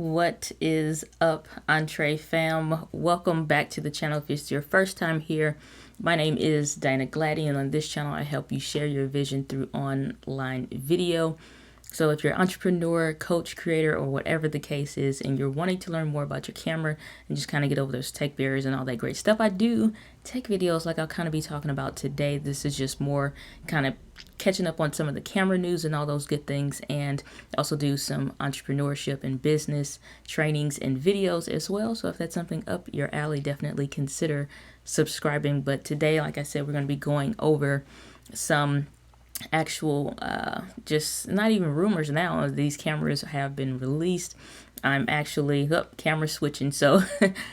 What is up, Entree fam? Welcome back to the channel. If it's your first time here, my name is Dinah Gladdy, and on this channel I help you share your vision through online video. So if you're an entrepreneur, coach, creator, or whatever the case is, and you're wanting to learn more about your camera and just kind of get over those tech barriers and all that great stuff, I do tech videos like I'll kind of be talking about today. This is just more kind of catching up on some of the camera news and all those good things, and also do some entrepreneurship and business trainings and videos as well. So if that's something up your alley, definitely consider subscribing. But today, like I said, we're going to be going over some actual just not even rumors now. These cameras have been released. I'm actually camera switching, so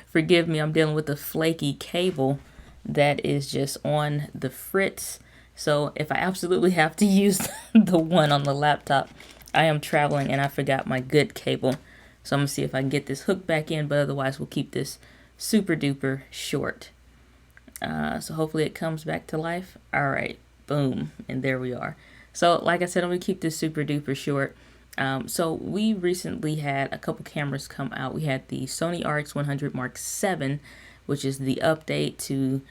forgive me, I'm dealing with a flaky cable that is just on the fritz. So if I absolutely have to use the one on the laptop, I am traveling and I forgot my good cable. So I'm gonna see if I can get this hooked back in, but otherwise we'll keep this super duper short. So hopefully it comes back to life. All right, boom, and there we are. So like I said, I'm gonna keep this super duper short. So we recently had a couple cameras come out. We had the Sony RX100 Mark VII, which is the update to,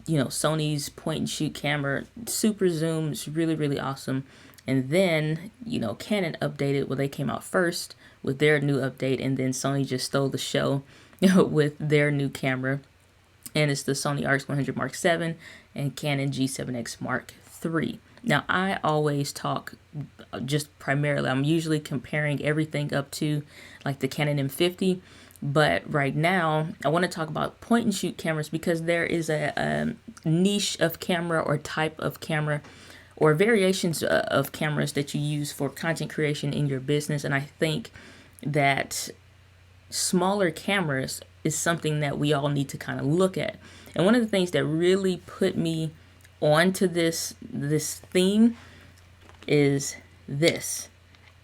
Sony's point and shoot camera, super zoom. It's really, really awesome. And then, Canon updated. Well, they came out first with their new update, and then Sony just stole the show with their new camera. And it's the Sony RX100 Mark VII and Canon G7X Mark III. Now, I always talk just primarily, I'm usually comparing everything up to like the Canon M50. But right now, I want to talk about point and shoot cameras because there is a niche of camera or type of camera or variations of cameras that you use for content creation in your business. And I think that smaller cameras is something that we all need to kind of look at. And one of the things that really put me onto this theme is this.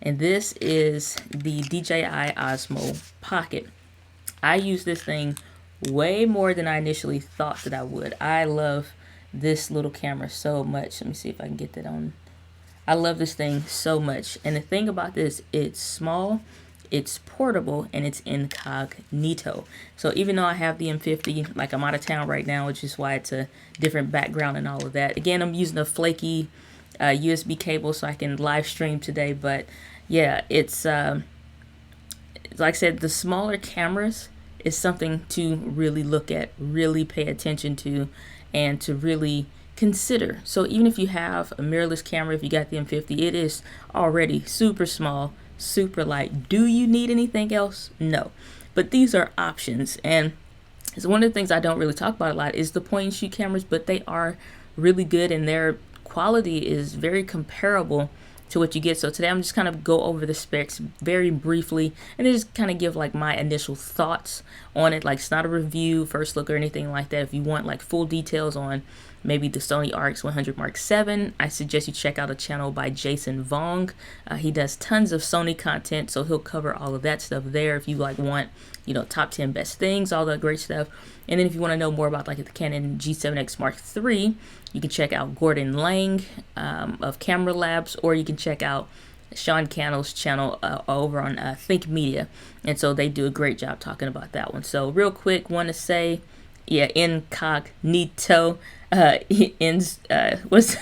And this is the DJI Osmo Pocket. I use this thing way more than I initially thought that I would. I love this little camera so much. Let me see if I can get that on. I love this thing so much. And the thing about this, it's small, it's portable, and it's incognito. So even though I have the M50, like I'm out of town right now, which is why it's a different background and all of that. Again, I'm using a flaky USB cable so I can live stream today. But yeah, it's like I said, the smaller cameras is something to really look at, really pay attention to, and to really consider. So even if you have a mirrorless camera, if you got the M50, it is already super small, super light. Do you need anything else? No. But these are options. And it's one of the things I don't really talk about a lot is the point and shoot cameras, but they are really good and their quality is very comparable to what you get. So today I'm just kind of go over the specs very briefly and then just kind of give like my initial thoughts on it. Like it's not a review, first look, or anything like that. If you want like full details on maybe the Sony RX100 Mark VII, I suggest you check out a channel by Jason Vong. He does tons of Sony content, so he'll cover all of that stuff there if you like want, top 10 best things, all that great stuff. And then if you want to know more about like the Canon G7X Mark III, you can check out Gordon Lang of Camera Labs, or you can check out Sean Cannell's channel over on Think Media. And so they do a great job talking about that one. So real quick, want to say, yeah, incognito. What's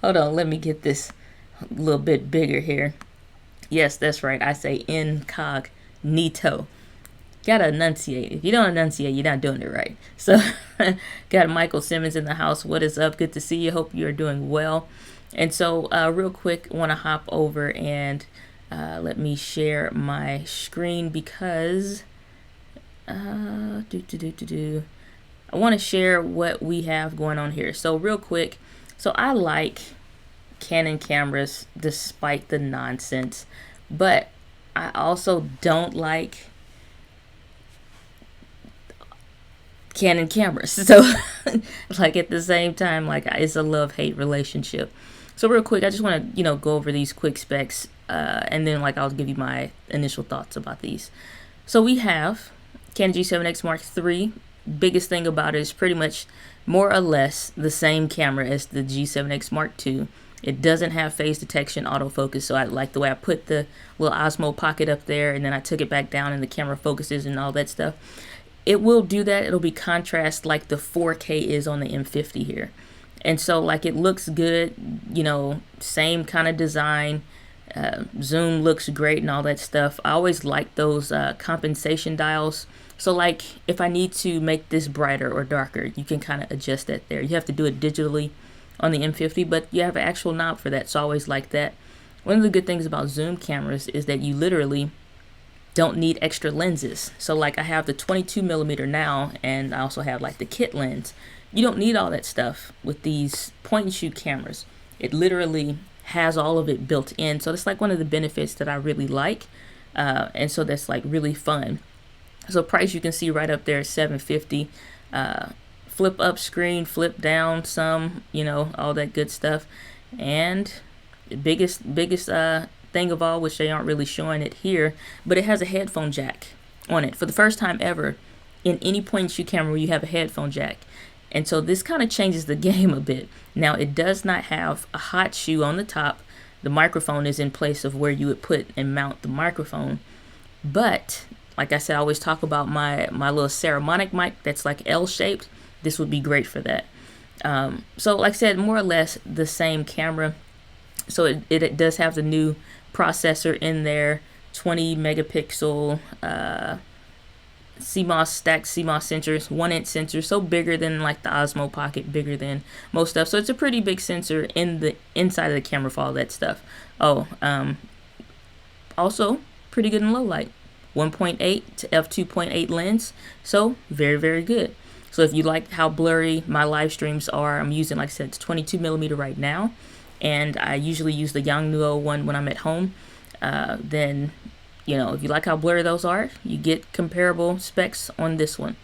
hold on, let me get this a little bit bigger here. Yes, that's right. I say incognito. Gotta enunciate. If you don't enunciate, you're not doing it right. So, got Michael Simmons in the house. What is up? Good to see you. Hope you're doing well. And so, real quick, want to hop over and let me share my screen because I want to share what we have going on here. So, real quick, so I like Canon cameras despite the nonsense, but I also don't like Canon cameras. So like at the same time, like it's a love-hate relationship. So real quick, I just want to go over these quick specs and then like I'll give you my initial thoughts about these. So we have Canon G7X Mark III. Biggest thing about it is pretty much more or less the same camera as the G7X Mark II. It doesn't have phase detection autofocus, so I like the way I put the little Osmo pocket up there, and then I took it back down and the camera focuses and all that stuff. It will do that. It'll be contrast like the 4K is on the M50 here. And so like it looks good, you know, same kind of design. Zoom looks great and all that stuff. I always like those compensation dials. So like if I need to make this brighter or darker, you can kind of adjust that there. You have to do it digitally on the M50, but you have an actual knob for that. So I always like that. One of the good things about zoom cameras is that you literally don't need extra lenses. So like I have the 22mm now, and I also have like the kit lens. You don't need all that stuff with these point and shoot cameras. It literally has all of it built in. So that's like one of the benefits that I really like. And so that's like really fun. So price you can see right up there is $750. Flip up screen, flip down some, you know, all that good stuff. And the biggest thing of all, which they aren't really showing it here, but it has a headphone jack on it for the first time ever in any point and shoot camera where you have a headphone jack. And so this kind of changes the game a bit. Now it does not have a hot shoe on the top. The microphone is in place of where you would put and mount the microphone. But like I said, I always talk about my little ceremonic mic that's like L-shaped. This would be great for that. So like I said, more or less the same camera. So it does have the new processor in there, 20 megapixel CMOS stacked CMOS sensors, 1-inch sensor, so bigger than like the Osmo Pocket, bigger than most stuff. So it's a pretty big sensor in the inside of the camera for all that stuff. Oh, also pretty good in low light, 1.8 to f2.8 lens, so very, very good. So if you like how blurry my live streams are, I'm using, like I said, it's 22mm right now, and I usually use the Yongnuo one when I'm at home. Then, you know, if you like how blurry those are, you get comparable specs on this one.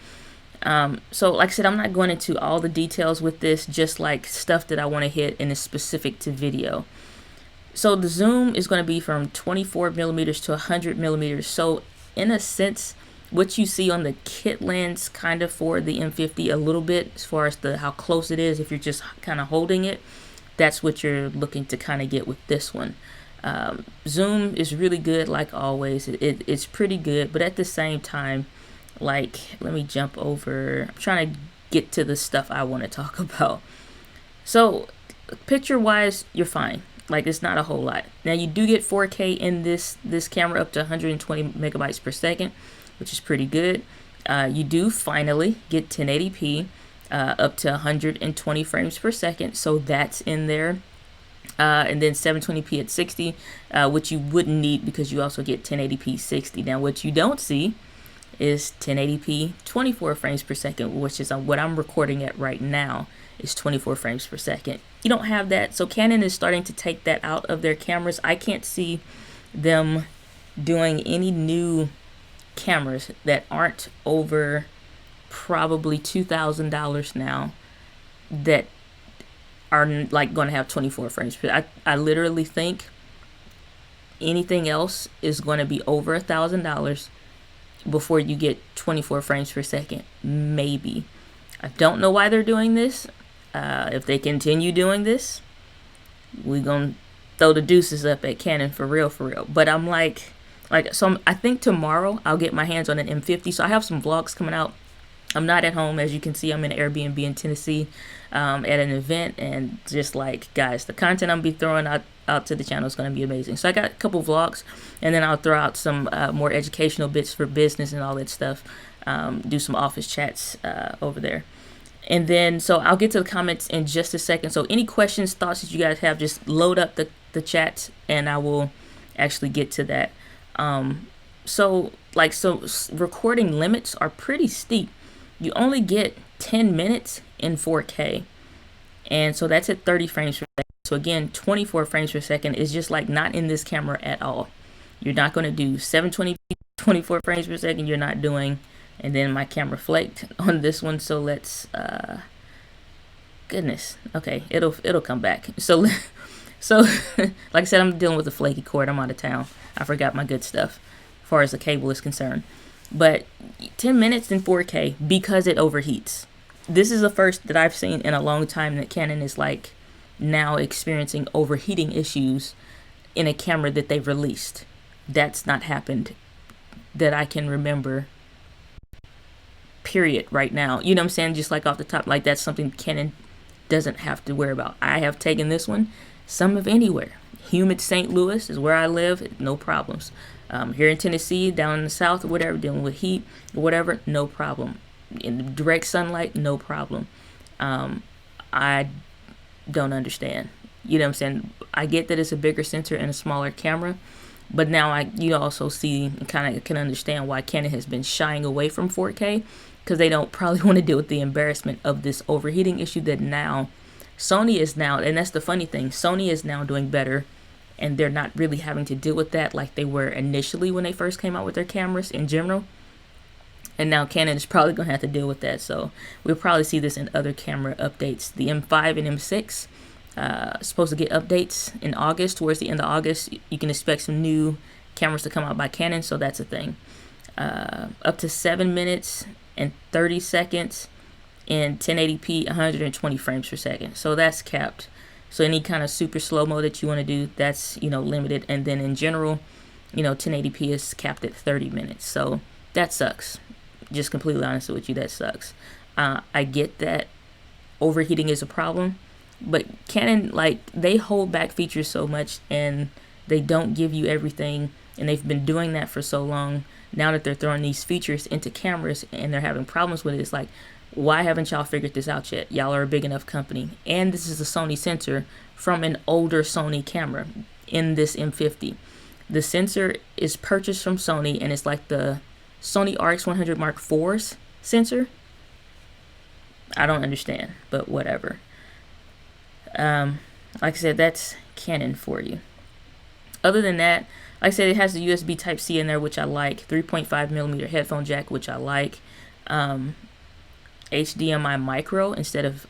So like I said, I'm not going into all the details with this, just like stuff that I want to hit and is specific to video. So the zoom is going to be from 24mm to 100mm. So in a sense, what you see on the kit lens kind of for the M50 a little bit as far as how close it is, if you're just kind of holding it, that's what you're looking to kind of get with this one. Zoom is really good, like always. It's pretty good, but at the same time, like, let me jump over. I'm trying to get to the stuff I want to talk about. So picture wise, you're fine. Like, it's not a whole lot. Now you do get 4K in this camera, up to 120 megabytes per second, which is pretty good. You do finally get 1080p up to 120 frames per second, so that's in there. And then 720p at 60, which you wouldn't need because you also get 1080p 60. Now what you don't see is 1080p 24 frames per second, which is what I'm recording at right now, is 24 frames per second. You don't have that, so Canon is starting to take that out of their cameras. I can't see them doing any new cameras that aren't over probably $2,000 now that are like going to have 24 frames per. I literally think anything else is going to be over $1,000 before you get 24 frames per second, maybe. I don't know why they're doing this. If they continue doing this, we're gonna throw the deuces up at Canon for real. But I'm like so I think tomorrow I'll get my hands on an M50. So I have some vlogs coming out. I'm not at home, as you can see. I'm in an Airbnb in Tennessee at an event, and just like, guys, the content I'm be throwing out to the channel is going to be amazing. So I got a couple vlogs, and then I'll throw out some more educational bits for business and all that stuff. Do some office chats over there. And then, so I'll get to the comments in just a second. So any questions, thoughts that you guys have, just load up the chat, and I will actually get to that. So recording limits are pretty steep. You only get 10 minutes in 4K. And so that's at 30 frames per second. So again, 24 frames per second is just like not in this camera at all. You're not going to do 720p, 24 frames per second. You're not doing, and then my camera flaked on this one. So let's, goodness. Okay, it'll come back. So like I said, I'm dealing with a flaky cord. I'm out of town. I forgot my good stuff as far as the cable is concerned. But 10 minutes in 4K because it overheats. This is the first that I've seen in a long time that Canon is like, now experiencing overheating issues in a camera that they've released. That's not happened that I can remember, period, right now. You know what I'm saying? Just like off the top, like that's something Canon doesn't have to worry about. I have taken this one some of anywhere. Humid St. Louis is where I live, no problems. Here in Tennessee, down in the south or whatever, dealing with heat or whatever, no problem. In direct sunlight, no problem. I don't understand. You know what I'm saying? I get that it's a bigger sensor and a smaller camera, but now you also see and kind of can understand why Canon has been shying away from 4K, because they don't probably want to deal with the embarrassment of this overheating issue that now Sony is now, and that's the funny thing, Sony is now doing better, and they're not really having to deal with that like they were initially when they first came out with their cameras in general. And now Canon is probably going to have to deal with that. So we'll probably see this in other camera updates. The M5 and M6 supposed to get updates in August. Towards the end of August, you can expect some new cameras to come out by Canon. So that's a thing. Up to 7 minutes and 30 seconds in 1080p, 120 frames per second. So that's capped. So any kind of super slow-mo that you want to do, that's, limited. And then in general, 1080p is capped at 30 minutes. So that sucks. Just completely honest with you, that sucks. I get that overheating is a problem, but Canon, they hold back features so much and they don't give you everything, and they've been doing that for so long. Now that they're throwing these features into cameras and they're having problems with it, it's like, why haven't y'all figured this out yet? Y'all are a big enough company. And this is a Sony sensor from an older Sony camera in this M50. The sensor is purchased from Sony, and it's like the Sony RX100 Mark IV's sensor. I don't understand, but whatever. Like I said, that's Canon for you. Other than that, like I said, it has the USB Type-C in there, which I like. 3.5mm headphone jack, which I like. HDMI micro instead of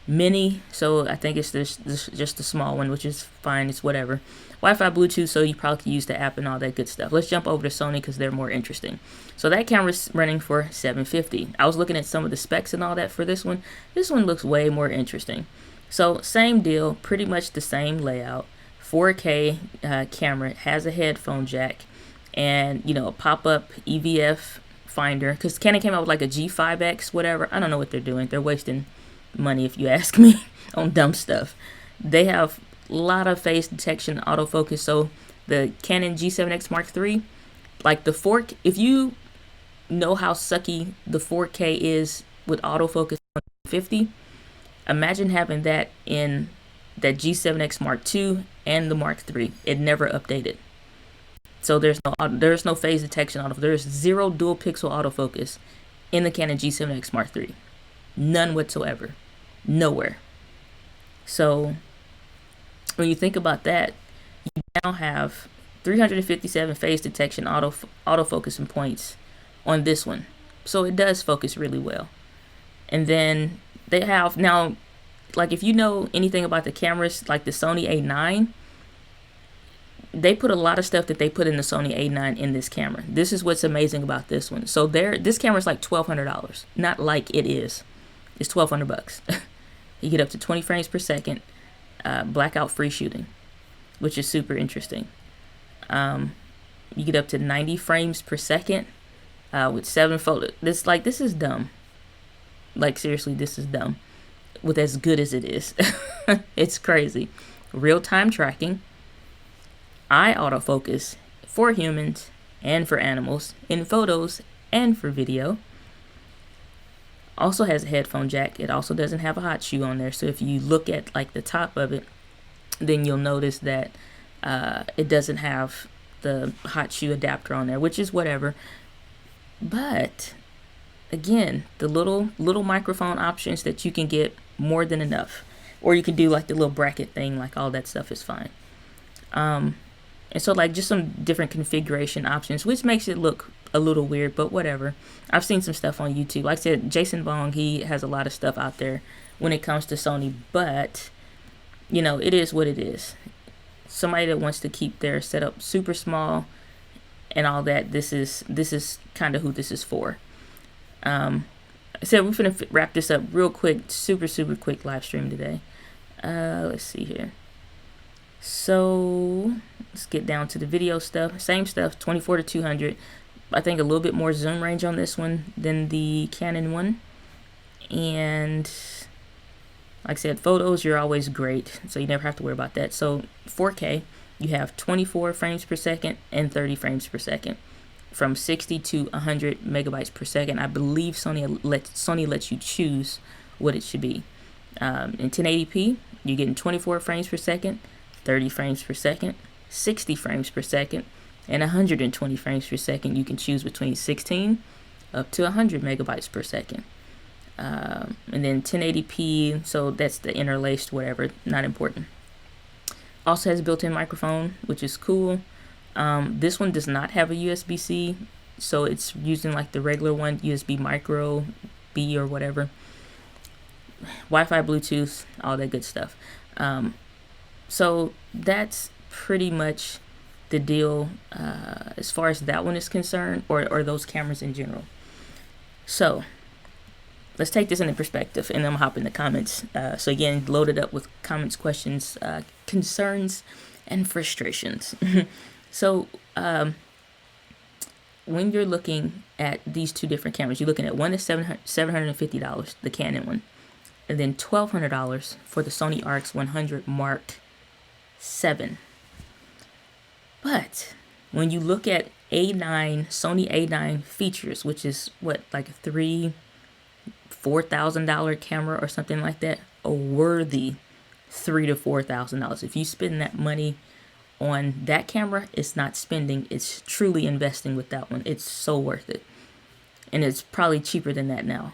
mini, so I think it's just the small one, which is fine. It's whatever. Wi-Fi, Bluetooth, so you probably can use the app and all that good stuff. Let's jump over to Sony because they're more interesting. So that camera's running for $750. I was looking at some of the specs and all that for this one. This one looks way more interesting. So same deal, pretty much the same layout. 4K camera, has a headphone jack, and a pop-up EVF finder, because Canon came out with like a G7X whatever. I don't know what they're doing. They're wasting money, if you ask me, on dumb stuff. They have a lot of face detection, autofocus. So the Canon G7X Mark III, like if you know how sucky the 4K is with autofocus on 50, imagine having that in that G7X Mark II and the Mark III. It never updated. So there's no phase detection autofocus. There's zero dual pixel autofocus in the Canon G7X Mark III. None whatsoever. Nowhere. So when you think about that, you now have 357 phase detection autofocusing points on this one. So it does focus really well. And then they have now, like if you know anything about the cameras, like the Sony A9, they put a lot of stuff that they put in the Sony A9 in this camera. This is what's amazing about this one. So this camera is like $1,200. Not like it is. It's $1,200. You get up to 20 frames per second, blackout free shooting, which is super interesting. You get up to 90 frames per second with 7 photos. This is dumb. Like seriously, this is dumb. With as good as it is. It's crazy. Real-time tracking. Eye autofocus for humans and for animals in photos and for video. Also has a headphone jack. It also doesn't have a hot shoe on there. So if you look at like the top of it, then you'll notice that it doesn't have the hot shoe adapter on there, which is whatever. But again, the little microphone options that you can get, more than enough. Or you can do like the little bracket thing, like all that stuff is fine. And so like just some different configuration options, which makes it look a little weird, but whatever. I've seen some stuff on YouTube. Like I said, Jason Bong, he has a lot of stuff out there when it comes to Sony, but it is what it is. Somebody that wants to keep their setup super small and all that, this is kind of who this is for. So we're gonna wrap this up real quick, super quick live stream today. Let's see here. So let's get down to the video stuff. Same stuff, 24 to 200. I think a little bit more zoom range on this one than the Canon one. And like I said, photos, you're always great, so you never have to worry about that. So 4K, you have 24 frames per second and 30 frames per second, from 60 to 100 megabytes per second. I believe Sony lets you choose what it should be. In 1080p, you're getting 24 frames per second, 30 frames per second, 60 frames per second, and 120 frames per second. You can choose between 16 up to 100 megabytes per second. And then 1080p, so that's the interlaced whatever, not important. Also has a built-in microphone, which is cool. This one does not have a USB-C, so it's using like the regular one, USB micro B or whatever. Wi-Fi, Bluetooth, all that good stuff. So that's pretty much the deal as far as that one is concerned, or those cameras in general. So let's take this into perspective, and then I'm gonna hop in the comments. So again, loaded up with comments, questions, concerns, and frustrations. So when you're looking at these two different cameras, you're looking at one is $750, the Canon one, and then $1,200 for the Sony RX100 Mark VII. But when you look at Sony A9 features, which is what, like a $4,000 camera or something like that, a worthy $3,000 to $4,000. If you spend that money on that camera, it's not spending, it's truly investing with that one. It's so worth it, and it's probably cheaper than that now.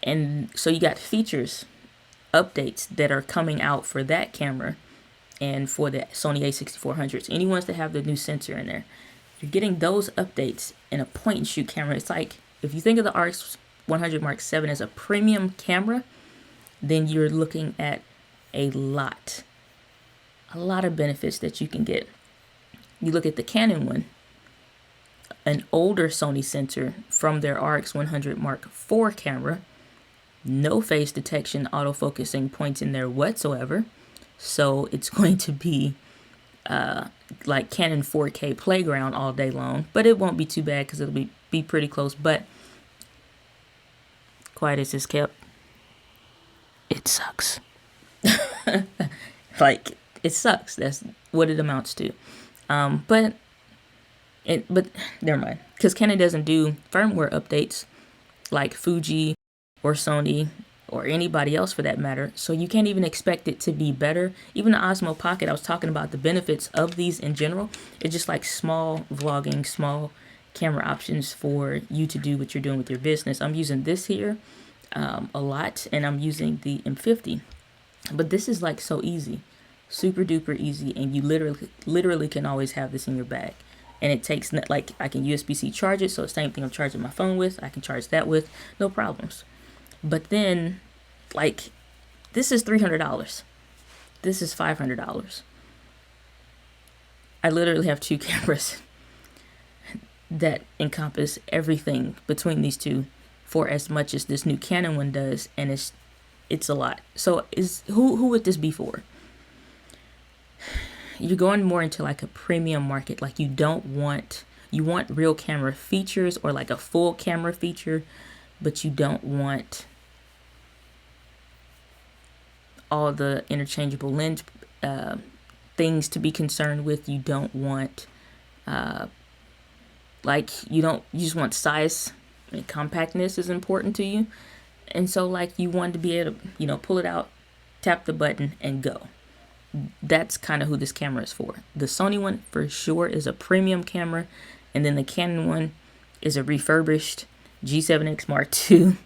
And so you got features, updates that are coming out for that camera and for the Sony a6400s. Any ones that have the new sensor in there, you're getting those updates in a point and shoot camera. It's like, if you think of the RX100 Mark VII as a premium camera, then you're looking at a lot of benefits that you can get. You look at the Canon one, an older Sony sensor from their RX100 Mark IV camera, no face detection, autofocusing points in there whatsoever. So it's going to be like Canon 4K playground all day long, but it won't be too bad because it'll be pretty close. But quiet as is kept, it sucks. Like, it sucks. That's what it amounts to. But never mind, because Canon doesn't do firmware updates like Fuji or Sony or anybody else for that matter, so you can't even expect it to be better. Even the Osmo Pocket, I was talking about the benefits of these in general. It's just like small vlogging, small camera options for you to do what you're doing with your business. I'm using this here a lot, and I'm using the M50, but this is like so easy, super duper easy, and you literally can always have this in your bag. And it takes, like, I can USB-C charge it, so the same thing I'm charging my phone with, I can charge that with, no problems. But then, like, this is $300. This is $500. I literally have two cameras that encompass everything between these two for as much as this new Canon one does, and it's a lot. So who would this be for? You're going more into like a premium market. Like, you want real camera features, or like a full camera feature, but you don't want all the interchangeable lens things to be concerned with. You don't want you just want size, and compactness is important to you. And so, like, you want to be able to, pull it out, tap the button, and go. That's kind of who this camera is for. The Sony one for sure is a premium camera, and then the Canon one is a refurbished G7X Mark II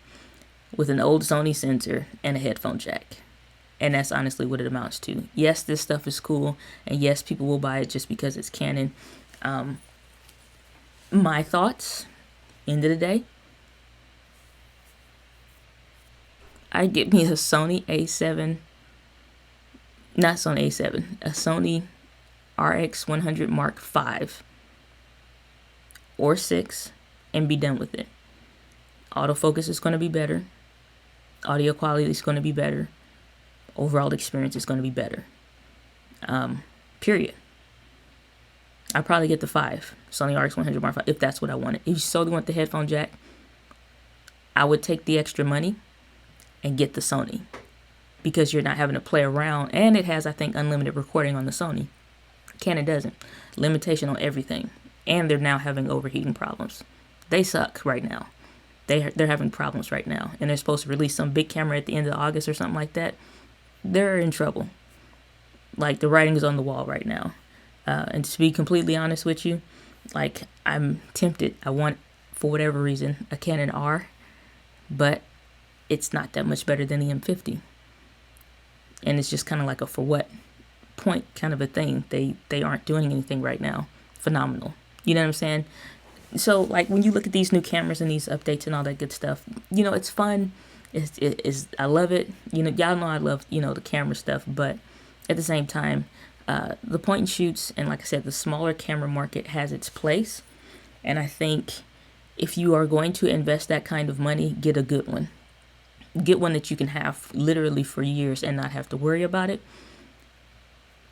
with an old Sony sensor and a headphone jack. And that's honestly what it amounts to. Yes, this stuff is cool, and yes, people will buy it just because it's Canon. My thoughts, end of the day, I'd get me a Sony A7, not Sony A7, a Sony RX100 Mark V or 6, and be done with it. Autofocus is going to be better. Audio quality is going to be better. overall experience is going to be better. Period. I'd probably get the 5, Sony RX100 Mark V, if that's what I wanted. If you solely want the headphone jack, I would take the extra money and get the Sony, because you're not having to play around, and it has, I think, unlimited recording on the Sony. Canon doesn't. Limitation on everything, and they're now having overheating problems. They suck right now. They're having problems right now, and they're supposed to release some big camera at the end of August or something like that. They're in trouble. Like, the writing's on the wall right now. And to be completely honest with you, like, I'm tempted. I want, for whatever reason, a Canon R, but it's not that much better than the M50. And it's just kind of like a for what point kind of a thing. They aren't doing anything right now phenomenal. You know what I'm saying? So, like, when you look at these new cameras and these updates and all that good stuff, you know, it's fun. I love it. You know, y'all know I love, you know, the camera stuff, but at the same time, the point and shoots, and like I said, the smaller camera market has its place. And I think if you are going to invest that kind of money, get a good one. Get one that you can have literally for years and not have to worry about it.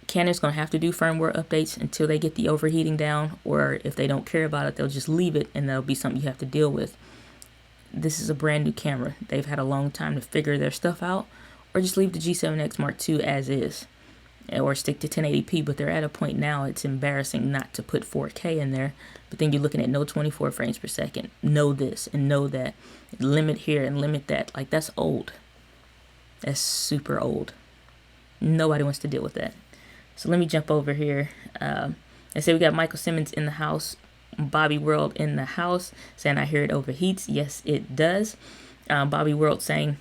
Canon's going to have to do firmware updates until they get the overheating down, or if they don't care about it, they'll just leave it, and that'll be something you have to deal with. This is a brand new camera. They've had a long time to figure their stuff out, or just leave the G7X Mark II as is, or stick to 1080p, but they're at a point now it's embarrassing not to put 4K in there. But then you're looking at no 24 frames per second, no this and no that, limit here and limit that. Like, that's old. That's super old. Nobody wants to deal with that. So let me jump over here. I say we got Michael Simmons in the house, Bobby World in the house, saying I hear it overheats. Yes, it does. Bobby World saying,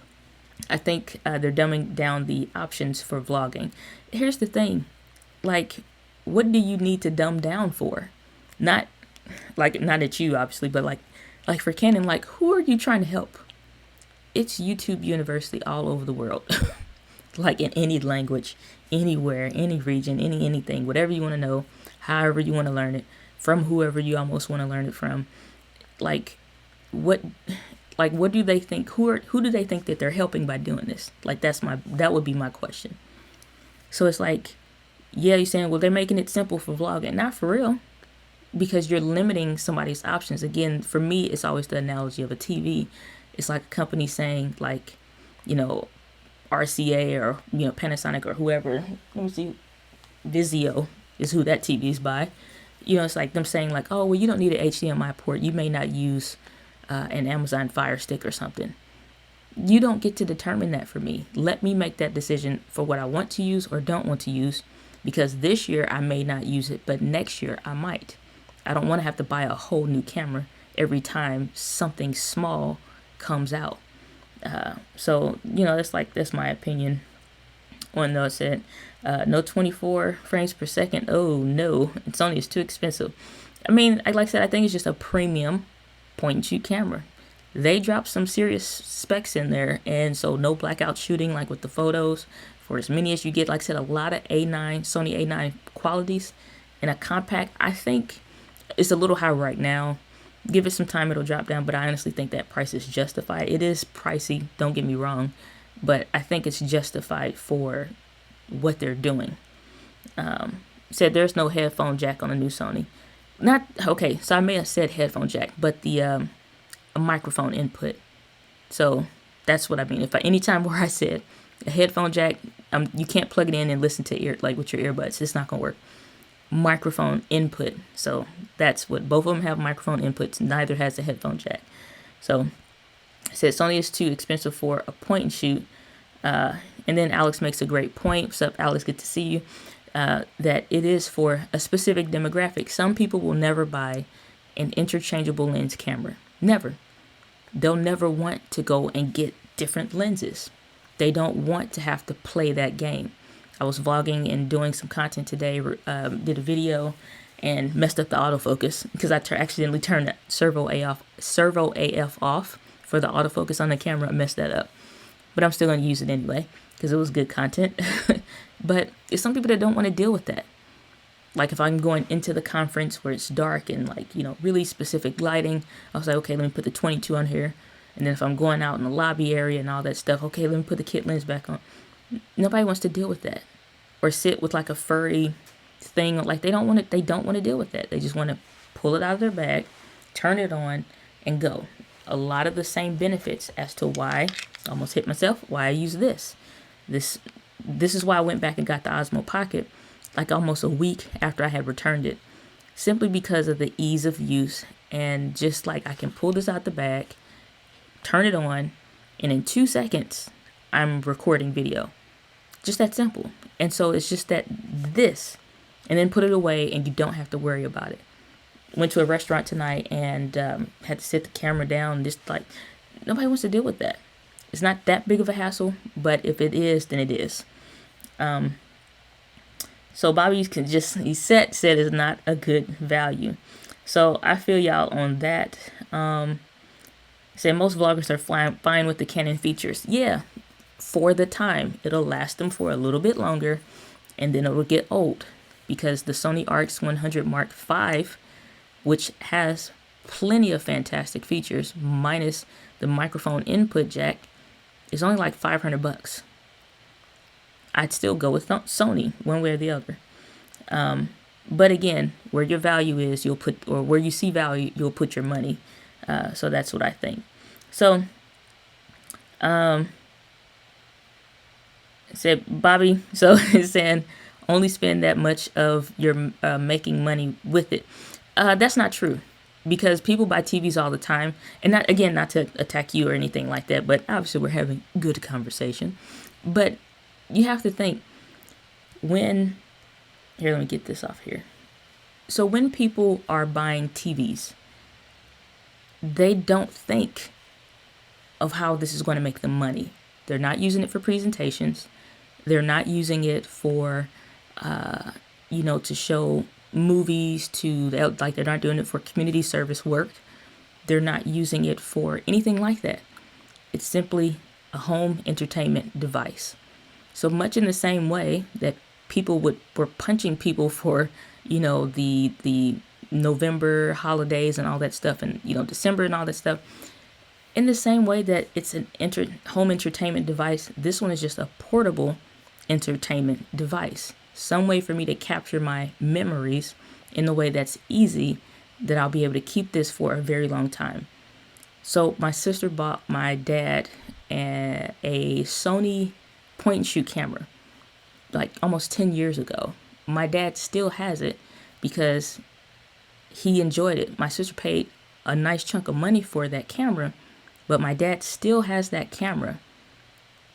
I think they're dumbing down the options for vlogging. Here's the thing. Like, what do you need to dumb down for? Not at you, obviously, but like for Canon, like, who are you trying to help? It's YouTube University all over the world. Like, in any language, anywhere, any region, anything, whatever you want to know, however you want to learn it, from whoever you almost want to learn it from. Like, what do they think? Who do they think that they're helping by doing this? Like, that would be my question. So it's like, yeah, you're saying, well, they're making it simple for vlogging. Not for real, because you're limiting somebody's options. Again, for me, it's always the analogy of a TV. It's like a company saying, like, you know, RCA or, you know, Panasonic or whoever. Let me see. Vizio is who that TV is by. You know, it's like them saying, like, oh, well, you don't need an HDMI port. You may not use an Amazon Fire Stick or something. You don't get to determine that for me. Let me make that decision for what I want to use or don't want to use, because this year I may not use it, but next year I might. I don't want to have to buy a whole new camera every time something small comes out. So, you know, that's my opinion on those. Said, no 24 frames per second. Oh, no. Sony is too expensive. I mean, like I said, I think it's just a premium point-and-shoot camera. They dropped some serious specs in there, and so no blackout shooting like with the photos. For as many as you get, like I said, a lot of Sony A9 qualities in a compact. I think it's a little high right now. Give it some time, it'll drop down, but I honestly think that price is justified. It is pricey, don't get me wrong, but I think it's justified for what they're doing. Said there's no headphone jack on the new Sony. Okay, so I may have said headphone jack, but the a microphone input. So that's what I mean. Anytime where I said a headphone jack, you can't plug it in and listen to with your earbuds. It's not gonna work. Microphone input. So that's what both of them have, microphone inputs. Neither has a headphone jack. So it says Sony is too expensive for a point and shoot. And then Alex makes a great point. What's up, Alex? Good to see you. That it is for a specific demographic. Some people will never buy an interchangeable lens camera. Never. They'll never want to go and get different lenses. They don't want to have to play that game. I was vlogging and doing some content today, did a video and messed up the autofocus because I accidentally turned the servo AF off for the autofocus on the camera. I messed that up. But I'm still going to use it anyway because it was good content. But it's some people that don't want to deal with that. Like if I'm going into the conference where it's dark and like, you know, really specific lighting, I was like, okay, let me put the 22 on here. And then if I'm going out in the lobby area and all that stuff, okay, let me put the kit lens back on. Nobody wants to deal with that or sit with like a furry thing. Like they don't want to deal with that. They just want to pull it out of their bag, turn it on, and go. A lot of the same benefits as to why, I almost hit myself, why I use this. This is why I went back and got the Osmo Pocket like almost a week after I had returned it. Simply because of the ease of use, and just like I can pull this out the bag, turn it on, and in 2 seconds, I'm recording video. Just that simple. And so it's just that this, and then put it away and you don't have to worry about it. Went to a restaurant tonight and had to sit the camera down. Just like, nobody wants to deal with that. It's not that big of a hassle, but if it is, then it is. So Bobby he said is not a good value. So I feel y'all on that. Say most vloggers are fine with the Canon features. Yeah, for the time. It'll last them for a little bit longer, and then it'll get old. Because the Sony RX100 Mark V, which has plenty of fantastic features, minus the microphone input jack, is only like $500. I'd still go with Sony, one way or the other. But again, where your value is, you'll put, or where you see value, you'll put your money. So that's what I think. So, said Bobby, so it's saying only spend that much of your making money with it. That's not true, because people buy TVs all the time, and not to attack you or anything like that, but obviously we're having good conversation. But you have to think, let me get this off here. So when people are buying TVs, they don't think of how this is going to make them money. They're not using it for presentations. They're not using it for, to show movies, they're not doing it for community service work. They're not using it for anything like that. It's simply a home entertainment device. So much in the same way that people were punching people for, the November holidays and all that stuff, and December and all that stuff. In the same way that it's an home entertainment device, this one is just a portable entertainment device. Some way for me to capture my memories in a way that's easy, that I'll be able to keep this for a very long time. So my sister bought my dad a Sony point and shoot camera like almost 10 years ago. My dad still has it because he enjoyed it. My sister paid a nice chunk of money for that camera, but my dad still has that camera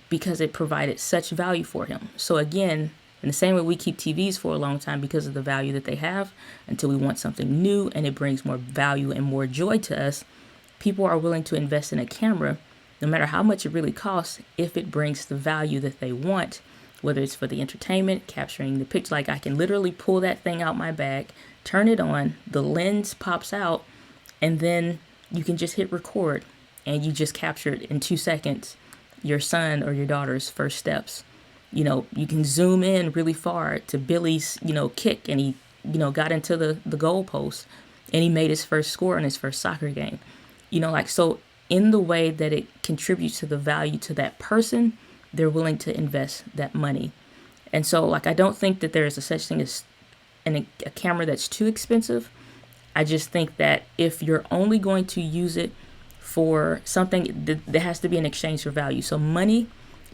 because it provided such value for him. So again, in the same way we keep TVs for a long time because of the value that they have, until we want something new and it brings more value and more joy to us, people are willing to invest in a camera no matter how much it really costs if it brings the value that they want, whether it's for the entertainment, capturing the picture. Like I can literally pull that thing out my bag, turn it on, the lens pops out, and then you can just hit record and you just captured in 2 seconds your son or your daughter's first steps. You can zoom in really far to Billy's, kick, and he, got into the goalpost and he made his first score in his first soccer game. So in the way that it contributes to the value to that person, they're willing to invest that money. And so I don't think that there is a such thing as a camera that's too expensive. I just think that if you're only going to use it for something, there has to be an exchange for value. So money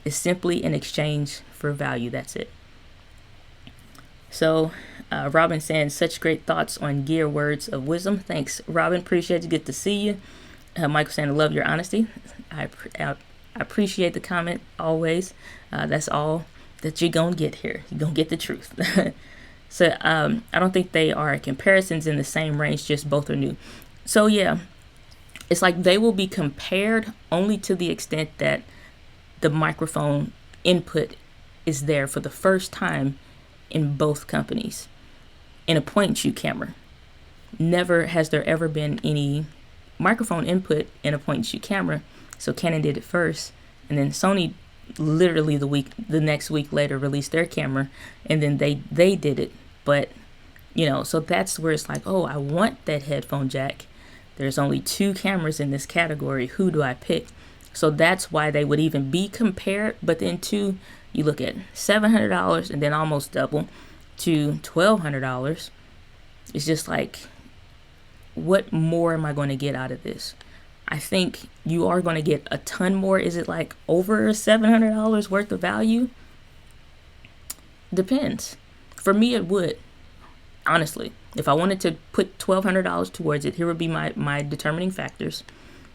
is simply an exchange for value. That's it. So Robin saying, such great thoughts on gear, words of wisdom. Thanks, Robin. Appreciate you. Good to see you. Michael saying, I love your honesty. I appreciate the comment always. That's all that you're going to get here. You're going to get the truth. So I don't think they are comparisons in the same range, just both are new. So yeah, it's like they will be compared only to the extent that the microphone input is there for the first time in both companies. In a point and shoot camera, never has there ever been any microphone input in a point and shoot camera. So Canon did it first, and then Sony literally the next week later released their camera, and then they did it. But so that's where it's like, oh, I want that headphone jack. There's only 2 cameras in this category. Who do I pick? So that's why they would even be compared. But then too, You look at $700 and then almost double to $1,200. It's just like, what more am I going to get out of this? I think you are going to get a ton more. Is it like over $700 worth of value? Depends. For me, it would. Honestly, if I wanted to put $1,200 towards it, here would be my determining factors.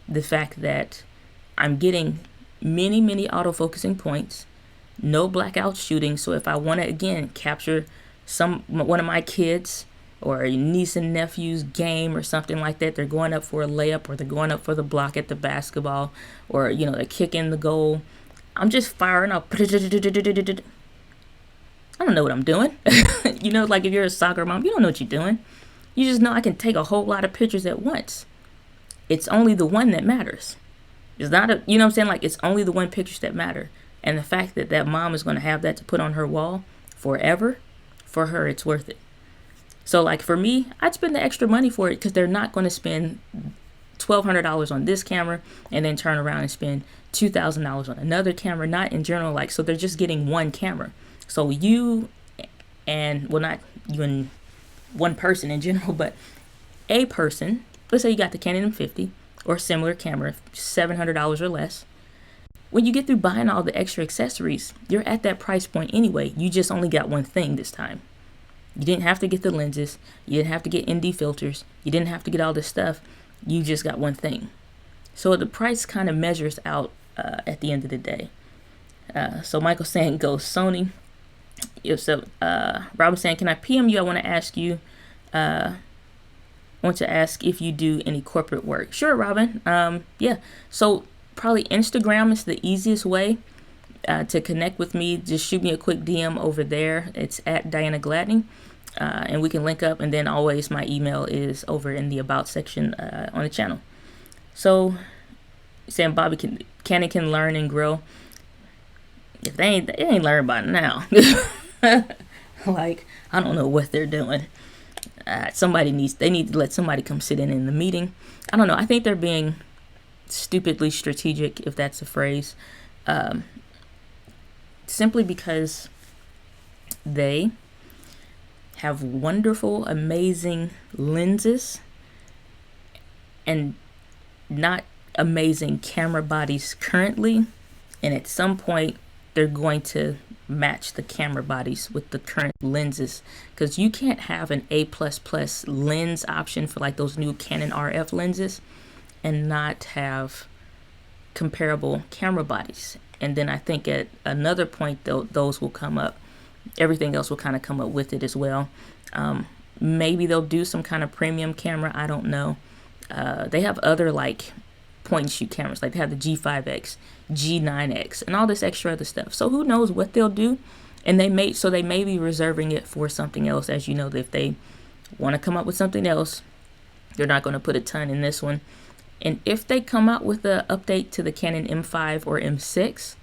The fact that I'm getting many autofocusing points, no blackout shooting. So if I want to, again, capture one of my kids or a niece and nephew's game or something like that, they're going up for a layup or they're going up for the block at the basketball, or, you know, they're kicking the goal, I'm just firing up. I don't know what I'm doing. You know, like if you're a soccer mom, you don't know what you're doing. You just know I can take a whole lot of pictures at once. It's only the one that matters. It's not a, you know what I'm saying? Like, it's only the one pictures that matter. And the fact that that mom is going to have that to put on her wall forever, for her, it's worth it. So like for me, I'd spend the extra money for it, because they're not going to spend $1,200 on this camera and then turn around and spend $2,000 on another camera. Not in general, like, so they're just getting one camera. So you and, well, not you and one person in general, but a person, let's say you got the Canon M50 or similar camera, $700 or less. When you get through buying all the extra accessories, you're at that price point anyway. You just only got one thing this time. You didn't have to get the lenses. You didn't have to get ND filters. You didn't have to get all this stuff. You just got one thing. So the price kind of measures out at the end of the day. So Michael's saying, go Sony. So Robin's saying, can I PM you? I want to ask you, if you do any corporate work. Sure, Robin. Yeah. So probably Instagram is the easiest way to connect with me. Just shoot me a quick DM over there. It's at Diana Gladney, and we can link up. And then always my email is over in the about section on the channel. So saying Bobby Canon can learn and grow. If they ain't learned by now. Like, I don't know what they're doing. They need to let somebody come sit in the meeting. I don't know. I think they're being stupidly strategic, if that's a phrase, simply because they have wonderful, amazing lenses and not amazing camera bodies currently. And at some point, they're going to match the camera bodies with the current lenses, because you can't have an A++ lens option for like those new Canon RF lenses and not have comparable camera bodies. And then I think at another point, those will come up. Everything else will kind of come up with it as well. Maybe they'll do some kind of premium camera. I don't know. They have other like point and shoot cameras, like they have the G5X, G9X, and all this extra other stuff. So who knows what they'll do? And they may be reserving it for something else. As you know, if they want to come up with something else, they're not going to put a ton in this one. And if they come out with an update to the Canon M5 or M6,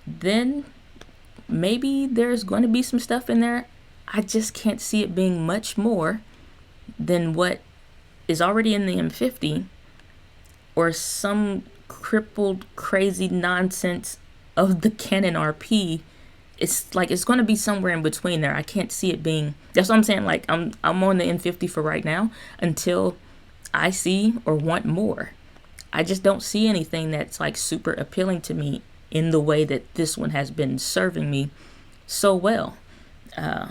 then maybe there's going to be some stuff in there. I just can't see it being much more than what is already in the M50, or some crippled, crazy nonsense of the Canon RP. It's like, it's going to be somewhere in between there. I can't see it being, that's what I'm saying. Like, I'm on the M50 for right now until I see or want more. I just don't see anything that's like super appealing to me in the way that this one has been serving me so well.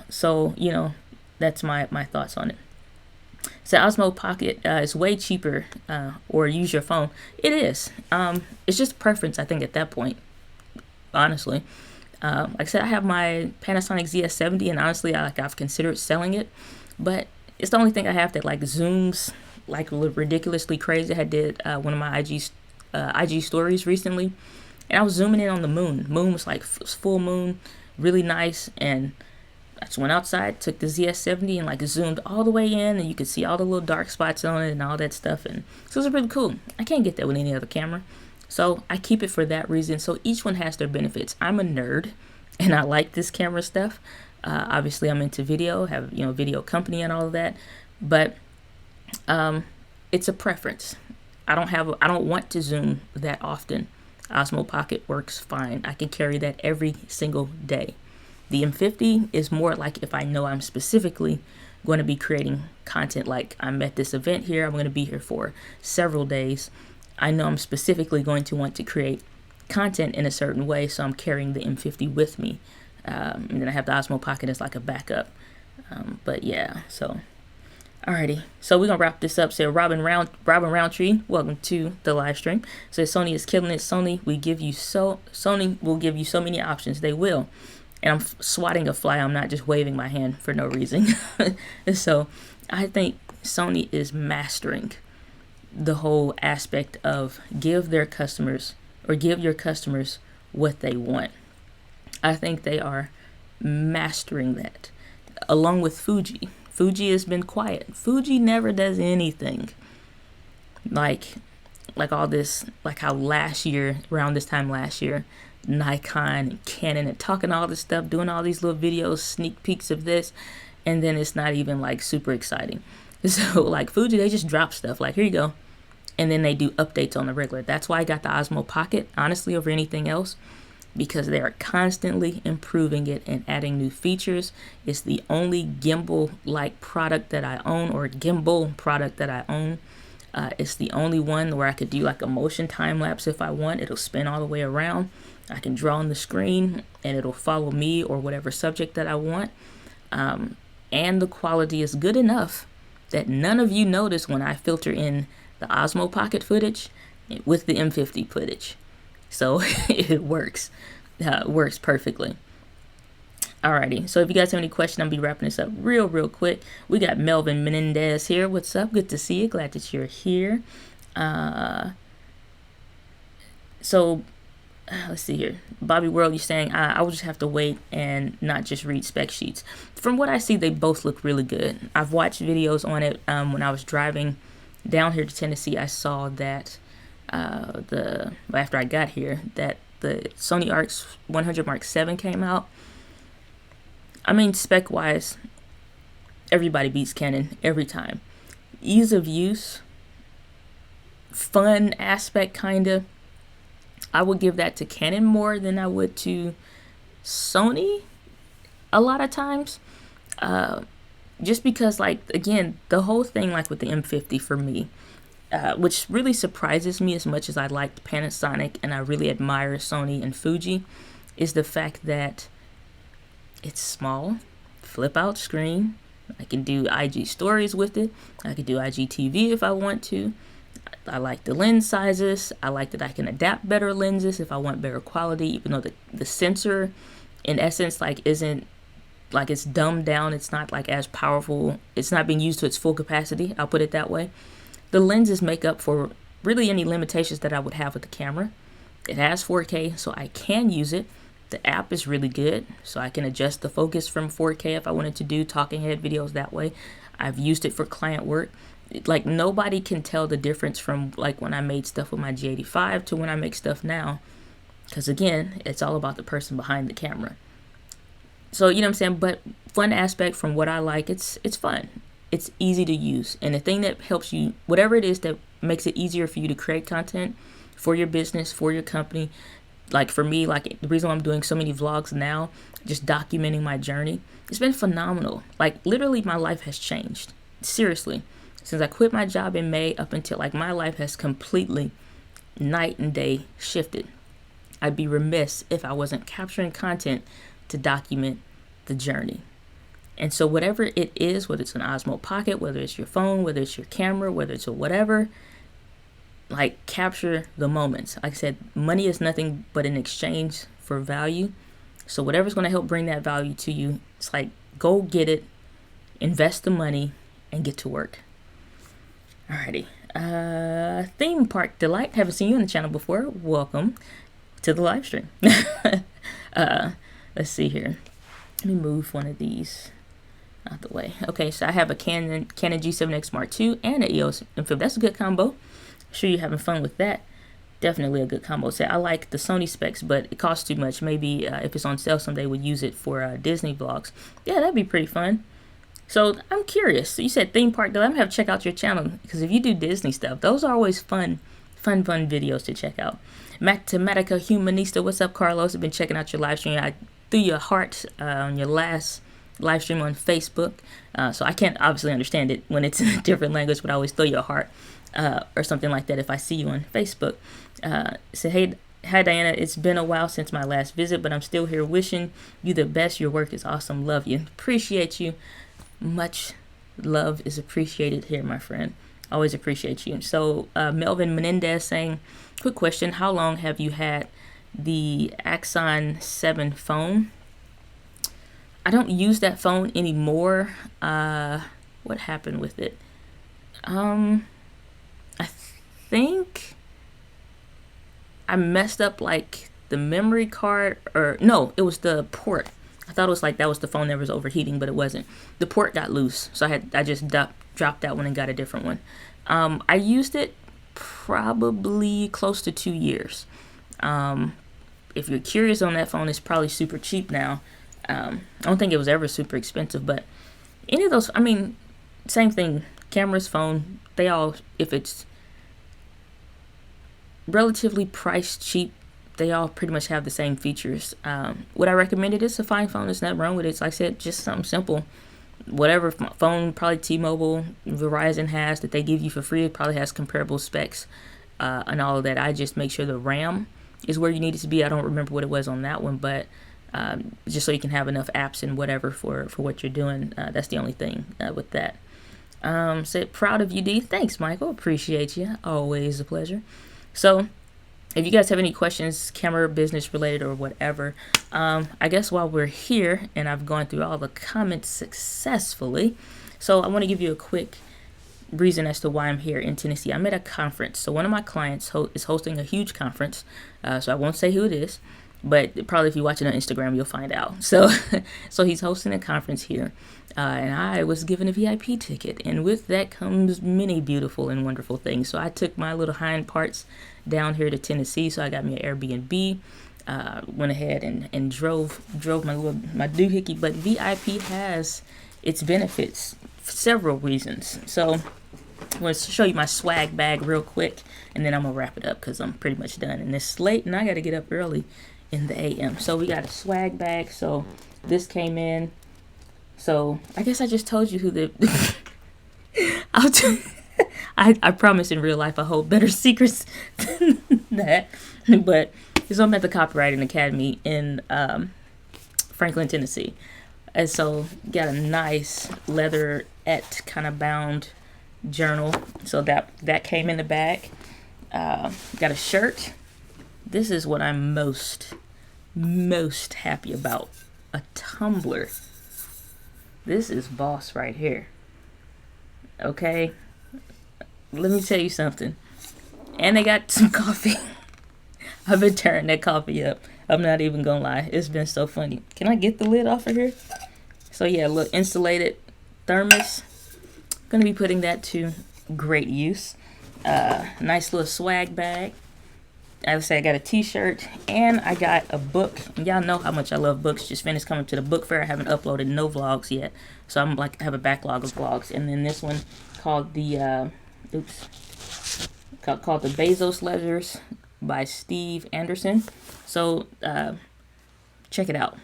So, you know, that's my thoughts on it. So Osmo Pocket is way cheaper, or use your phone. It is. It's just preference, I think, at that point, honestly. Like I said, I have my Panasonic ZS70, and honestly, I've considered selling it, but it's the only thing I have that like zooms like ridiculously crazy. I did one of my IG stories recently, and I was zooming in on the moon. Moon was like full moon, really nice, and I just went outside, took the ZS70 and like zoomed all the way in, and you could see all the little dark spots on it and all that stuff. And so it was really cool. I can't get that with any other camera. So I keep it for that reason. So each one has their benefits. I'm a nerd and I like this camera stuff. Obviously I'm into video, have, you know, video company and all of that, but it's a preference. I don't want to zoom that often. Osmo Pocket works fine. I can carry that every single day. The M50 is more like if I know I'm specifically going to be creating content, like I'm at this event here, I'm going to be here for several days. I know I'm specifically going to want to create content in a certain way, so I'm carrying the M50 with me. And then I have the Osmo Pocket as like a backup. But yeah, so alrighty. So we're gonna wrap this up. So Robin Roundtree, welcome to the live stream. So Sony is killing it. Sony will give you so many options. They will. And I'm swatting a fly. I'm not just waving my hand for no reason. So I think Sony is mastering the whole aspect of give your customers what they want. I think they are mastering that. Along with Fuji. Fuji has been quiet. Fuji never does anything. Like all this, like how around this time last year, Nikon and Canon and talking all this stuff, doing all these little videos, sneak peeks of this, and then it's not even like super exciting. So like Fuji, they just drop stuff like, here you go. And then they do updates on the regular. That's why I got the Osmo Pocket, honestly, over anything else, because they are constantly improving it and adding new features. It's the only gimbal-like product that I own, or gimbal product that I own. It's the only one where I could do like a motion time lapse if I want. It'll spin all the way around. I can draw on the screen and it'll follow me or whatever subject that I want. And the quality is good enough that none of you notice when I filter in the Osmo Pocket footage with the M50 footage. So it works. It works perfectly. Alrighty, so if you guys have any questions, I'll be wrapping this up real quick. We got Melvin Menendez here. What's up? Good to see you. Glad that you're here. Let's see here. Bobby World, you're saying I will just have to wait and not just read spec sheets. From what I see, they both look really good. I've watched videos on it. When I was driving down here to Tennessee, I saw that after I got here, that the Sony RX100 Mark VII came out. I mean, spec wise, everybody beats Canon every time. Ease of use, fun aspect, kinda, I would give that to Canon more than I would to Sony a lot of times. Just because, like, again, the whole thing, like with the M50 for me, which really surprises me as much as I liked Panasonic and I really admire Sony and Fuji, is the fact that it's small, flip out screen. I can do IG stories with it. I can do IGTV if I want to. I like the lens sizes. I like that I can adapt better lenses if I want better quality, even though the sensor in essence like isn't, like, it's dumbed down. It's not like as powerful. It's not being used to its full capacity. I'll put it that way. The lenses make up for really any limitations that I would have with the camera. It has 4K, so I can use it. The app is really good, so I can adjust the focus from 4K if I wanted to do talking head videos that way. I've used it for client work. Like, nobody can tell the difference from like when I made stuff with my G85 to when I make stuff now, because again, it's all about the person behind the camera. So, you know what I'm saying? But fun aspect from what I like, it's fun. It's easy to use. And the thing that helps you, whatever it is that makes it easier for you to create content for your business, for your company. Like for me, like the reason why I'm doing so many vlogs now, just documenting my journey, it's been phenomenal. Like literally my life has changed. Seriously. Since I quit my job in May up until, like, my life has completely night and day shifted. I'd be remiss if I wasn't capturing content to document the journey. And so whatever it is, whether it's an Osmo Pocket, whether it's your phone, whether it's your camera, whether it's a whatever, like, capture the moments. Like I said, money is nothing but an exchange for value. So whatever's going to help bring that value to you, it's like, go get it, invest the money, and get to work. Alrighty. Theme Park Delight. Haven't seen you on the channel before. Welcome to the live stream. Let's see here. Let me move one of these out the way. Okay, so I have a Canon G7X Mark II and an EOS M50. That's a good combo. I'm sure you're having fun with that. Definitely a good combo set. I like the Sony specs, but it costs too much. Maybe if it's on sale someday, we'll use it for Disney vlogs. Yeah, that'd be pretty fun. So I'm curious. So you said Theme Park Delight. I'm gonna have to check out your channel, because if you do Disney stuff, those are always fun videos to check out. Mathematica Humanista, what's up, Carlos? I've been checking out your live stream. I threw your heart on your last live stream on Facebook. So I can't obviously understand it when it's in a different language, but I always throw you a heart or something like that if I see you on Facebook. Say, hey, hi, Diana. It's been a while since my last visit, but I'm still here wishing you the best. Your work is awesome. Love you. Appreciate you. Much love is appreciated here, my friend. Always appreciate you. So Melvin Menendez saying, quick question. How long have you had the Axon 7 phone? I don't use that phone anymore. What happened with it? I think I messed up like the memory card, or no, it was the port. I thought it was like that was the phone that was overheating, but it wasn't. The port got loose, so I just dropped that one and got a different one. I used it probably close to 2 years. If you're curious on that phone, it's probably super cheap now. I don't think it was ever super expensive, but any of those, I mean, same thing. Cameras, phone, they all, if it's relatively priced cheap, they all pretty much have the same features. Would I recommend it? It's a fine phone. There's nothing wrong with it. It's like I said, just something simple. Whatever phone probably T-Mobile, Verizon has that they give you for free, it probably has comparable specs and all of that. I just make sure the RAM is where you need it to be. I don't remember what it was on that one, but just so you can have enough apps and whatever for what you're doing. That's the only thing with that. Said, proud of you, D. Thanks, Michael. Appreciate you. Always a pleasure. So if you guys have any questions, camera business related or whatever, I guess while we're here and I've gone through all the comments successfully, so I want to give you a quick reason as to why I'm here in Tennessee. I'm at a conference. So one of my clients is hosting a huge conference. So I won't say who it is, but probably if you watch it on Instagram, you'll find out. So he's hosting a conference here. And I was given a VIP ticket. And with that comes many beautiful and wonderful things. So I took my little hind parts down here to Tennessee. So I got me an Airbnb. Went ahead and drove my doohickey. But VIP has its benefits for several reasons. So I'm going to show you my swag bag real quick. And then I'm going to wrap it up because I'm pretty much done. And it's late and I got to get up early in the AM. So we got a swag bag. So this came in. So I guess I just told you who the I promise in real life I hold better secrets than that. But so I'm at the Copywriting Academy in Franklin, Tennessee. And so got a nice leatherette kind of bound journal. So that came in the bag. Got a shirt. This is what I'm most happy about. A tumbler. This is boss right here. Okay? Let me tell you something. And they got some coffee. I've been tearing that coffee up. I'm not even gonna lie. It's been so funny. Can I get the lid off of here? So yeah, look, insulated thermos. Gonna be putting that to great use. Nice little swag bag. As I say, I got a t-shirt and I got a book. Y'all know how much I love books. Just finished coming to the book fair. I haven't uploaded no vlogs yet. So I'm like, I have a backlog of vlogs. And then this one called the, called the Bezos Letters by Steve Anderson. So check it out.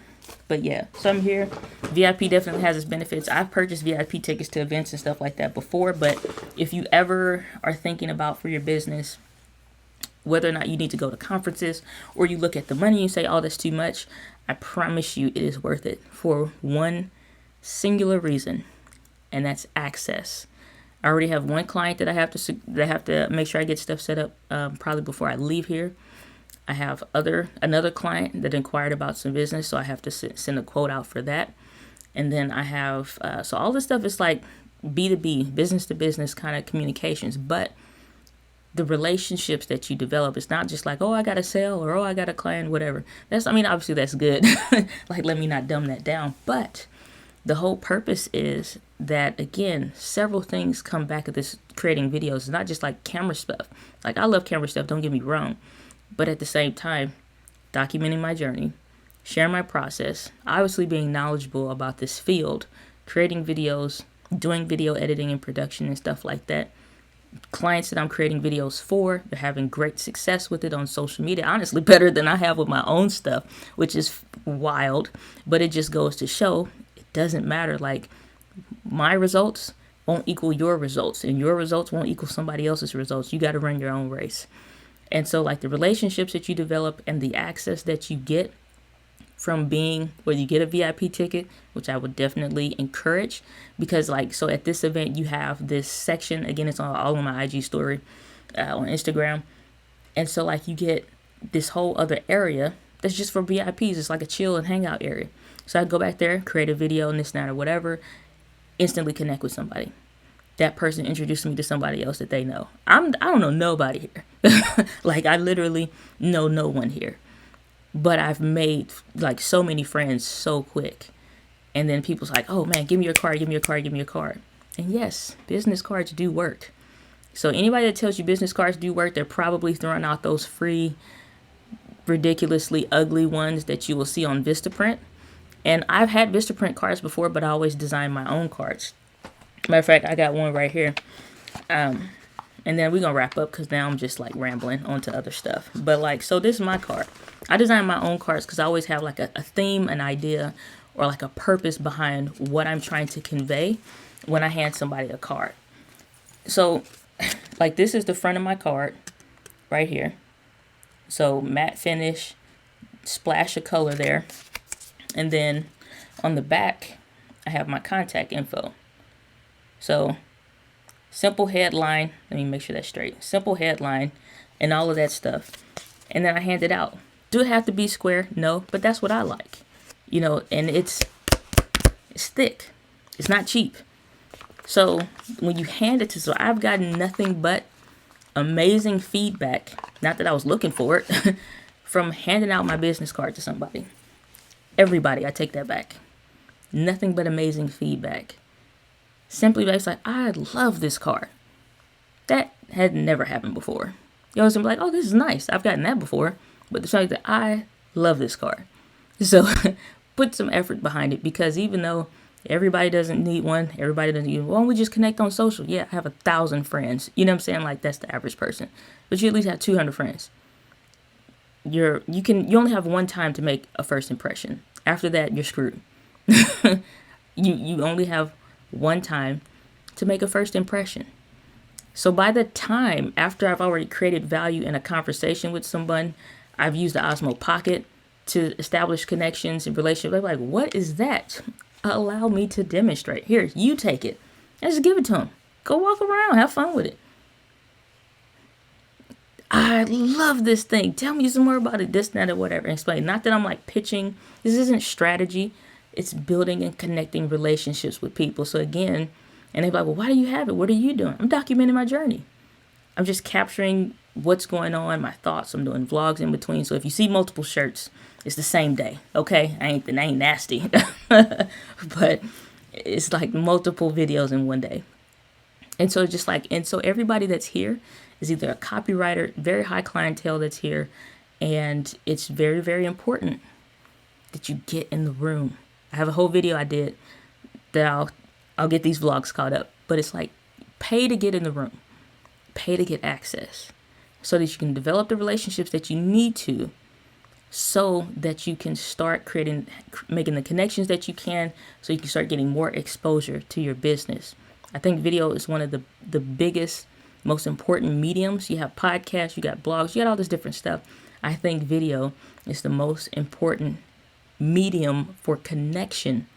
But yeah, so I'm here. VIP definitely has its benefits. I've purchased VIP tickets to events and stuff like that before. But if you ever are thinking about for your business, whether or not you need to go to conferences or you look at the money and say, oh, that's too much, I promise you it is worth it for one singular reason, and that's access. I already have one client that I have to make sure I get stuff set up probably before I leave here. I have another client that inquired about some business, so I have to send a quote out for that. And then I have, so all this stuff is like B2B, business to business kind of communications, but the relationships that you develop, it's not just like, oh, I got a sale or, oh, I got a client, whatever. Obviously that's good. Like, let me not dumb that down. But the whole purpose is that, again, several things come back at this creating videos. It's not just like camera stuff. Like, I love camera stuff, don't get me wrong. But at the same time, documenting my journey, sharing my process, obviously being knowledgeable about this field, creating videos, doing video editing and production and stuff like that. clients that I'm creating videos for, they're having great success with it on social media, honestly better than I have with my own stuff, which is wild. But it just goes to show it doesn't matter. Like, my results won't equal your results, and your results won't equal somebody else's results. You got to run your own race. And so, like, the relationships that you develop and the access that you get from being, whether you get a VIP ticket, which I would definitely encourage, because, like, so at this event you have this section, again, it's all on my IG story on Instagram, and so, like, you get this whole other area that's just for VIPs. It's like a chill and hangout area. So I go back there, create a video and this, that, or whatever, instantly connect with somebody. That person introduced me to somebody else that they know. I don't know nobody here. Like, I literally know no one here. But I've made, like, so many friends so quick. And then people's like, oh, man, give me your card, give me your card, give me your card. And yes, business cards do work. So anybody that tells you business cards do work, they're probably throwing out those free, ridiculously ugly ones that you will see on Vistaprint. And I've had Vistaprint cards before, but I always design my own cards. Matter of fact, I got one right here. And then we're going to wrap up because now I'm just, like, rambling onto other stuff. But, like, so this is my card. I design my own cards because I always have, like, a theme, an idea, or, like, a purpose behind what I'm trying to convey when I hand somebody a card. So, like, this is the front of my card right here. So, matte finish, splash of color there. And then on the back, I have my contact info. So, simple headline, let me make sure that's straight. Simple headline and all of that stuff. And then I hand it out. Do it have to be square? No, but that's what I like. You know, and it's thick. It's not cheap. So when you hand it to, so I've gotten nothing but amazing feedback, not that I was looking for it, from handing out my business card to somebody. Everybody, I take that back. Nothing but amazing feedback. Simply based, like, I love this card. That had never happened before. You always be like, oh, this is nice. I've gotten that before. But the fact that I love this card. So put some effort behind it, because even though everybody doesn't need one, everybody doesn't need one, why don't we just connect on social? Yeah, I have 1,000 friends. You know what I'm saying? Like, that's the average person. But you at least have 200 friends. You only have one time to make a first impression. After that, you're screwed. You only have one time to make a first impression. So by the time, after I've already created value in a conversation with someone, I've used the Osmo Pocket to establish connections and relationships. They're like, what is that? Allow me to demonstrate. Here, you take it. And just give it to them. Go walk around. Have fun with it. I love this thing. Tell me some more about it. This, that, or whatever. And explain. Not that I'm, like, pitching. This isn't strategy. It's building and connecting relationships with people. So again, and they're like, well, why do you have it? What are you doing? I'm documenting my journey. I'm just capturing what's going on, my thoughts. I'm doing vlogs in between. So if you see multiple shirts, it's the same day. Okay? I ain't nasty. But it's like multiple videos in one day. And so just like, and so everybody that's here is either a copywriter, very high clientele that's here. And it's very, very important that you get in the room. I have a whole video I did that I'll get these vlogs caught up. But it's like, pay to get in the room. Pay to get access. So that you can develop the relationships that you need to, so that you can start making the connections that you can, so you can start getting more exposure to your business. I think video is one of the biggest, most important mediums. You have podcasts, you got blogs, you got all this different stuff. I think video is the most important medium for connection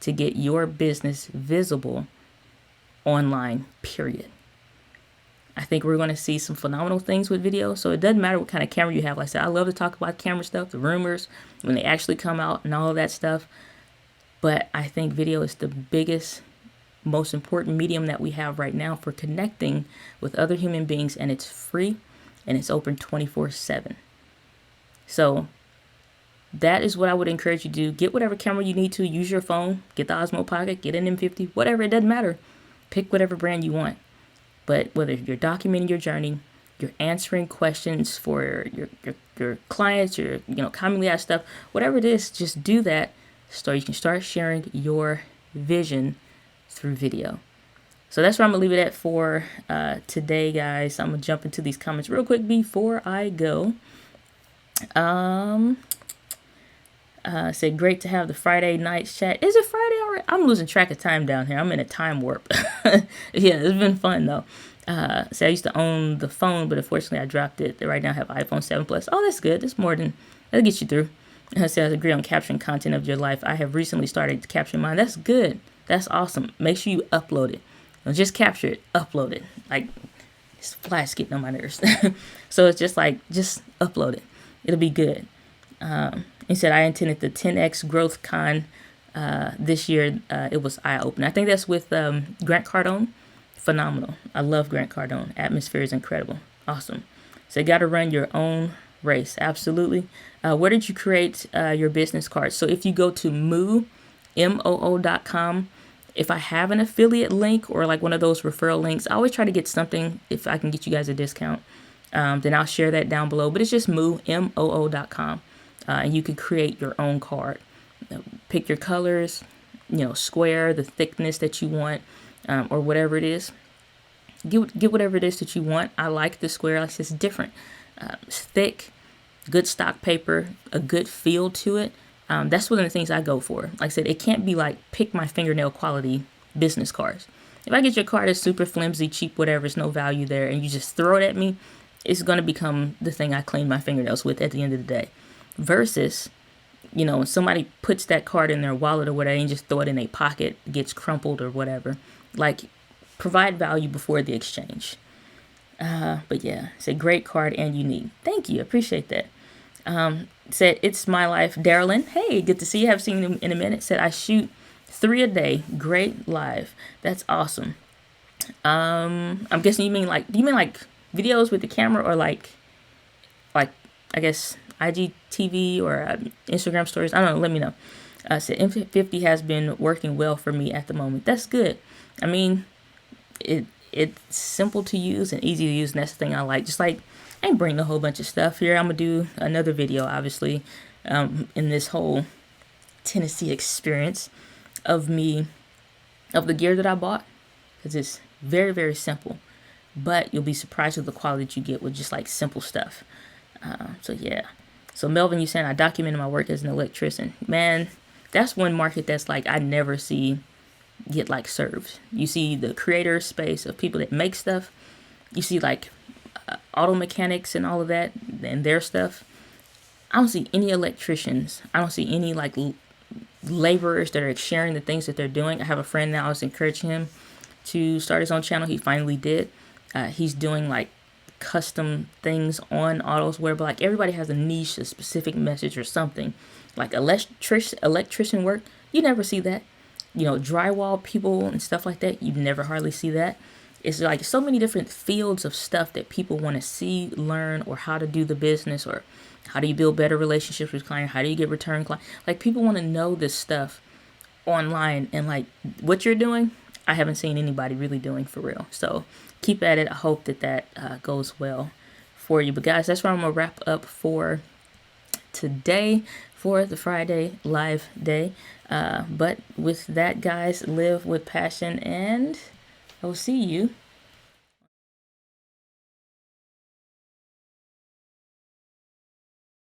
to get your business visible online, period. I think we're going to see some phenomenal things with video. So it doesn't matter what kind of camera you have. Like I said, I love to talk about camera stuff, the rumors, when they actually come out and all of that stuff. But I think video is the biggest, most important medium that we have right now for connecting with other human beings. And it's free and it's open 24/7. So that is what I would encourage you to do. Get whatever camera you need to. Use your phone. Get the Osmo Pocket. Get an M50. Whatever. It doesn't matter. Pick whatever brand you want. But whether you're documenting your journey, you're answering questions for your clients, your commonly asked stuff, whatever it is, just do that so you can start sharing your vision through video. So that's where I'm gonna leave it at for today, guys. I'm gonna jump into these comments real quick before I go. Said great to have the Friday nights chat. Is it Friday already? I'm losing track of time down here. I'm in a time warp. Yeah, it's been fun though. So I used to own the phone, but unfortunately I dropped it. Right now I have iPhone 7 Plus. Oh, that's good. That's more than that'll get you through. It says agree on capturing content of your life. I have recently started capturing mine. That's good. That's awesome. Make sure you upload it. Don't just capture it. Upload it. Like it's flash getting on my nerves. So it's just like just upload it. It'll be good. He said, I attended the 10X Growth Con this year. It was eye-opening. I think that's with Grant Cardone. Phenomenal. I love Grant Cardone. Atmosphere is incredible. Awesome. So you got to run your own race. Absolutely. Where did you create your business cards? So if you go to moo.com, if I have an affiliate link or like one of those referral links, I always try to get something if I can get you guys a discount. Then I'll share that down below. But it's just moo.com. And you can create your own card. Pick your colors, square, the thickness that you want, or whatever it is. Get whatever it is that you want. I like the square. Like it's different. It's thick, good stock paper, a good feel to it. That's one of the things I go for. Like I said, it can't be like pick my fingernail quality business cards. If I get your card that's super flimsy, cheap, whatever, it's no value there, and you just throw it at me, it's going to become the thing I clean my fingernails with at the end of the day. Versus, when somebody puts that card in their wallet or whatever and just throw it in a pocket, gets crumpled or whatever. Like, provide value before the exchange. But yeah, it's a great card and unique. Thank you. Appreciate that. Said, it's my life. Darylyn, hey, good to see you. Haven't seen you in a minute. Said, I shoot 3 a day. Great live. That's awesome. I'm guessing you mean like videos with the camera or like I guess IGTV or Instagram stories. I don't know. Let me know. Said M50 has been working well for me at the moment. That's good. I mean, it's simple to use and easy to use, and that's the thing I like. Just like I ain't bringing a whole bunch of stuff here. I'm gonna do another video, obviously, in this whole Tennessee experience of the gear that I bought, because it's very, very simple. But you'll be surprised with the quality that you get with just like simple stuff. So yeah. So Melvin, you saying I documented my work as an electrician. Man, that's one market that's like I never see get like served. You see the creator space of people that make stuff. You see like auto mechanics and all of that and their stuff. I don't see any electricians. I don't see any like laborers that are sharing the things that they're doing. I have a friend now. I was encouraging him to start his own channel. He finally did. He's doing like custom things on autos where like everybody has a niche, a specific message or something. Like electrician work, you never see that. Drywall people and stuff like that, you never hardly see that. It's like so many different fields of stuff that people want to see, learn, or how to do the business, or how do you build better relationships with clients, how do you get return clients. Like people want to know this stuff online, and like what you're doing, I haven't seen anybody really doing for real. So keep at it. I hope that goes well for you. But guys, that's where I'm going to wrap up for today for the Friday live day. But with that, guys, live with passion, and I will see you